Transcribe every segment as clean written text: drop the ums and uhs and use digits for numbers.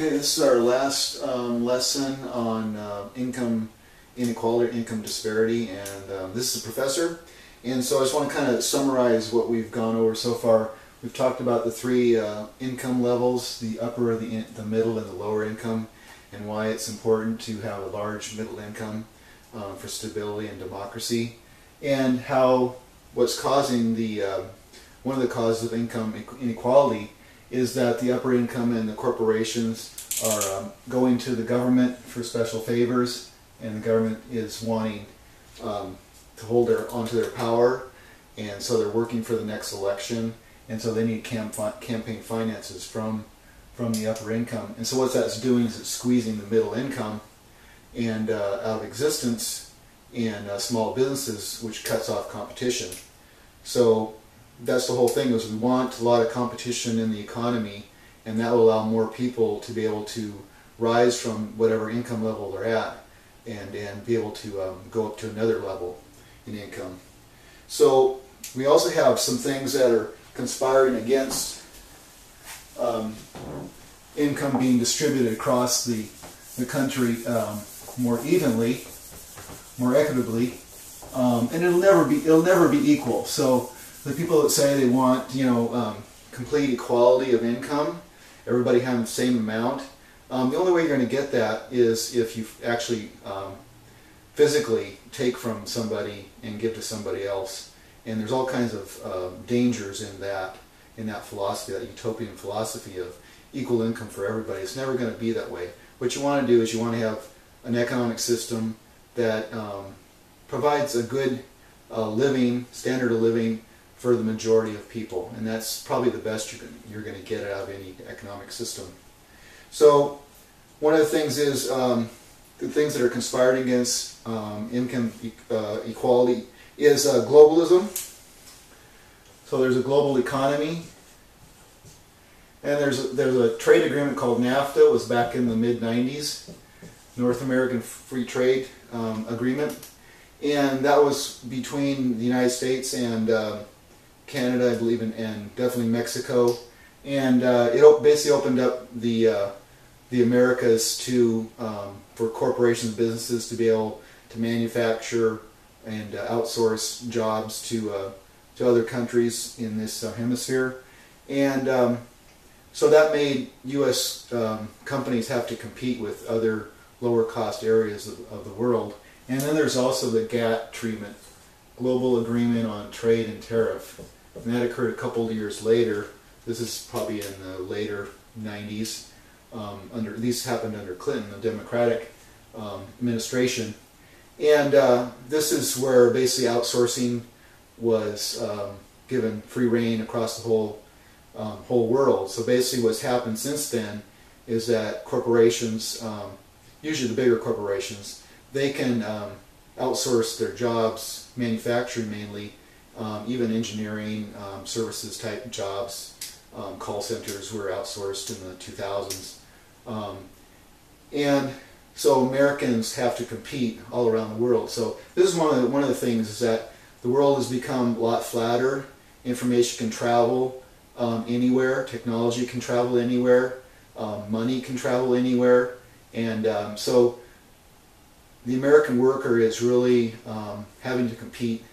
Okay, this is our last lesson on income inequality, income disparity, and this is a professor. And so I just want to kind of summarize what we've gone over so far. We've talked about the three income levels, the upper, the middle, and the lower income, and why it's important to have a large middle income for stability and democracy, and how what's causing the one of the causes of income inequality is that the upper income and the corporations are going to the government for special favors, and the government is wanting to hold onto their power, and so they're working for the next election, and so they need campaign finances from the upper income. And so what that's doing is it's squeezing the middle income and out of existence in small businesses, which cuts off competition. So that's the whole thing, is we want a lot of competition in the economy, and that will allow more people to be able to rise from whatever income level they're at and be able to go up to another level in income. So we also have some things that are conspiring against income being distributed across the country more evenly, more equitably, and it'll never be equal. So the people that say they want, complete equality of income, everybody having the same amount, the only way you're going to get that is if you actually physically take from somebody and give to somebody else. And there's all kinds of dangers in that philosophy, that utopian philosophy of equal income for everybody. It's never going to be that way. What you want to do is you want to have an economic system that provides a good standard of living for the majority of people, and that's probably the best you're going to get out of any economic system. So one of the things is the things that are conspiring against income equality is globalism. So there's a global economy, and there's a trade agreement called NAFTA. It was back in the mid-90s, North American Free Trade Agreement, and that was between the United States and Canada, I believe, and definitely Mexico, and it basically opened up the Americas to for corporations and businesses to be able to manufacture and outsource jobs to other countries in this hemisphere, and so that made U.S. Companies have to compete with other lower cost areas of the world. And then there's also the GATT treatment, Global Agreement on Trade and Tariff. And that occurred a couple of years later. This is probably in the later 90s. These happened under Clinton, the Democratic administration. And this is where basically outsourcing was given free rein across the whole world. So basically what's happened since then is that corporations, usually the bigger corporations, they can outsource their jobs, manufacturing mainly, even engineering, services type jobs. Call centers were outsourced in the 2000s. And so Americans have to compete all around the world. So this is one of the things, is that the world has become a lot flatter. Information can travel anywhere. Technology can travel anywhere. Money can travel anywhere. And so the American worker is really having to compete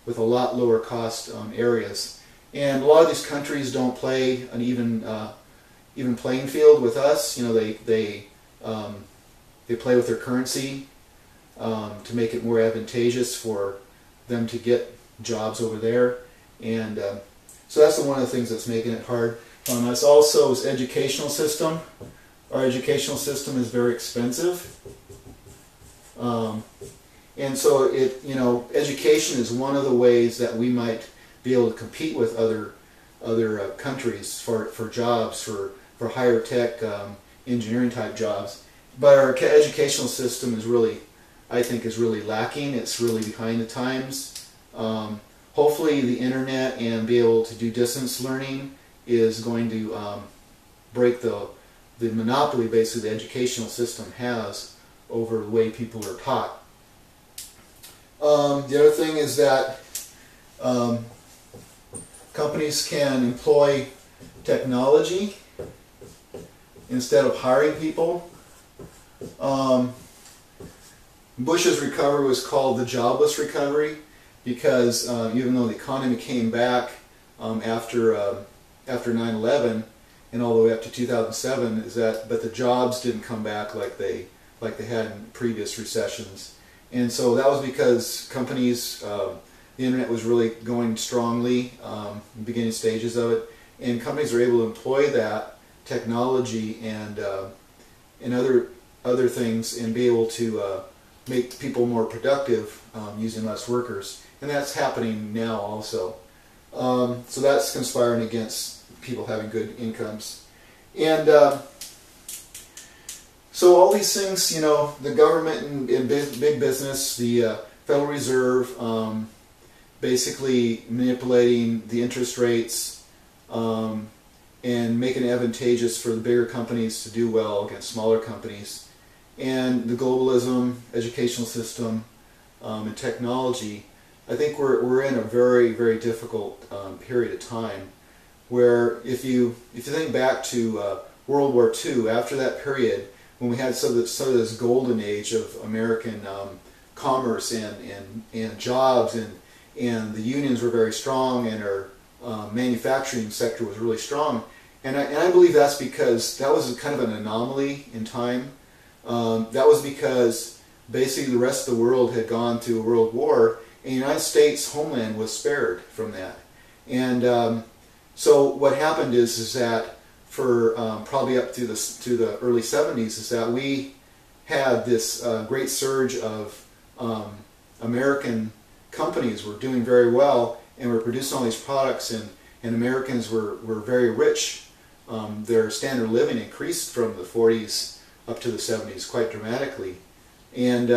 with a lot lower cost areas. And a lot of these countries don't play an even playing field with us. They play with their currency to make it more advantageous for them to get jobs over there. And so that's one of the things that's making it hard on us. Also is educational system. Our educational system is very expensive. And so education is one of the ways that we might be able to compete with other countries for jobs, for higher tech engineering type jobs. But our educational system is really, I think, is really lacking. It's really behind the times. Hopefully the internet and be able to do distance learning is going to break the monopoly basically the educational system has over the way people are taught. The other thing is that companies can employ technology instead of hiring people. Bush's recovery was called the jobless recovery because even though the economy came back after 9/11 and all the way up to 2007, but the jobs didn't come back like they had in previous recessions, and so that was because companies, the internet was really going strongly, in the beginning stages of it, and companies are able to employ that technology and other things and be able to make people more productive using less workers, and that's happening now also. So that's conspiring against people having good incomes, and so all these things, you know, the government and big business, the Federal Reserve, basically manipulating the interest rates and making it advantageous for the bigger companies to do well against smaller companies, and the globalism, educational system, and technology. I think we're in a very, very difficult period of time where if you think back to World War II, after that period when we had some of this golden age of American commerce and jobs, and the unions were very strong, and our manufacturing sector was really strong, and I believe that's because that was kind of an anomaly in time. That was because basically the rest of the world had gone through a world war, and the United States homeland was spared from that. And so what happened is that for probably up to the early 70s is that we had this great surge of American companies were doing very well and were producing all these products, and Americans were very rich. Their standard of living increased from the 40s up to the 70s quite dramatically, and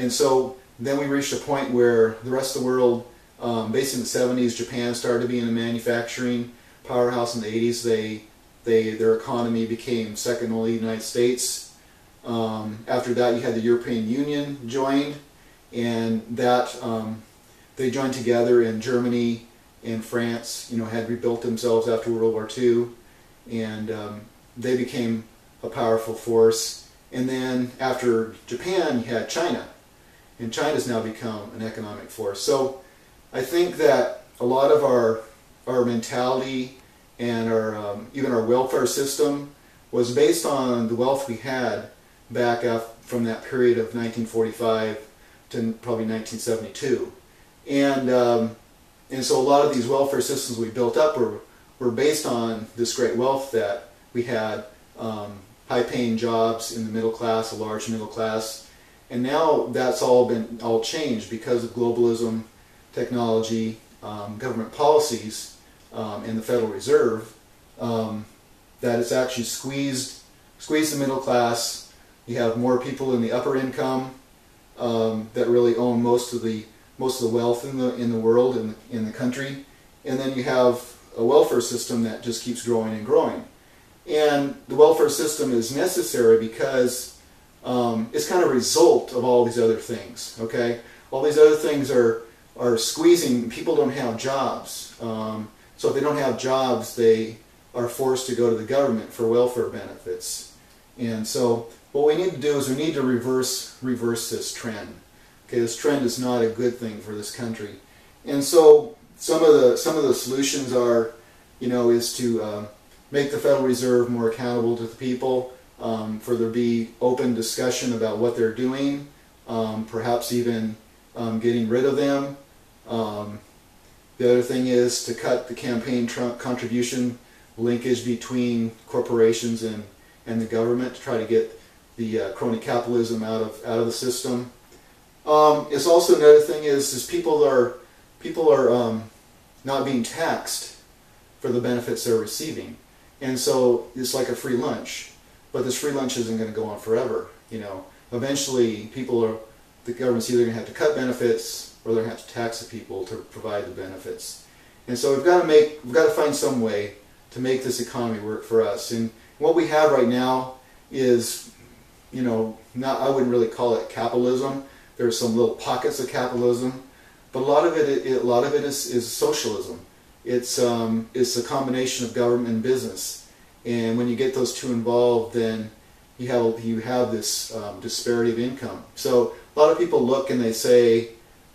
so then we reached a point where the rest of the world, basically in the 70s, Japan started to be in a manufacturing powerhouse. In the 80s, their economy became second only to the United States. After that, you had the European Union joined, and that they joined together, and Germany and France, you know, had rebuilt themselves after World War II, and they became a powerful force. And then after Japan, you had China, and China's now become an economic force. So I think that a lot of our mentality and our even our welfare system was based on the wealth we had back from that period of 1945 to probably 1972, and so a lot of these welfare systems we built up were based on this great wealth that we had, high-paying jobs in the middle class, a large middle class, and now that's all changed because of globalism, technology, government policies, and the Federal Reserve. That it's actually squeezed the middle class. You have more people in the upper income that really own most of the wealth in the world, in the country, and then you have a welfare system that just keeps growing and growing. And the welfare system is necessary because it's kind of a result of all these other things. Okay, all these other things are squeezing. People don't have jobs, so if they don't have jobs, they are forced to go to the government for welfare benefits. And so what we need to do is we need to reverse this trend. Okay, this trend is not a good thing for this country. And so some of the solutions are, you know, is to make the Federal Reserve more accountable to the people, for there to be open discussion about what they're doing, perhaps even getting rid of them. The other thing is to cut the campaign contribution linkage between corporations and the government to try to get the crony capitalism out of the system. It's also another thing is people are not being taxed for the benefits they're receiving, and so it's like a free lunch. But this free lunch isn't going to go on forever. You know, eventually the government's either going to have to cut benefits or they're going to have to tax the people to provide the benefits. And so we've got to find some way to make this economy work for us. And what we have right now is, you know, I wouldn't really call it capitalism. There are some little pockets of capitalism, but a lot of it is socialism. It's a combination of government and business, And when you get those two involved, then you have this disparity of income. So a lot of people look and they say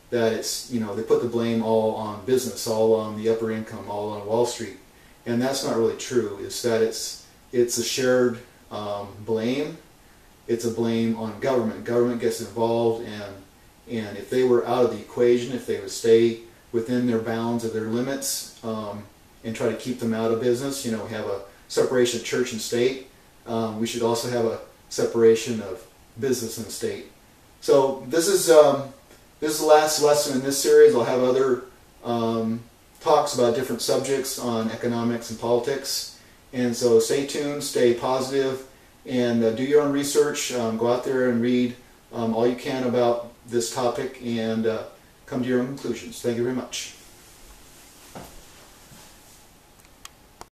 that it's, you know, they put the blame all on business, all on the upper income, all on Wall Street, and that's not really true. It's that it's a shared blame. It's a blame on government. Government gets involved, and if they were out of the equation, if they would stay within their bounds of their limits and try to keep them out of business, you know, have a separation of church and state. We should also have a separation of business and state. So this is the last lesson in this series. I'll have other talks about different subjects on economics and politics. And so stay tuned, stay positive, and do your own research. Go out there and read all you can about this topic and come to your own conclusions. Thank you very much.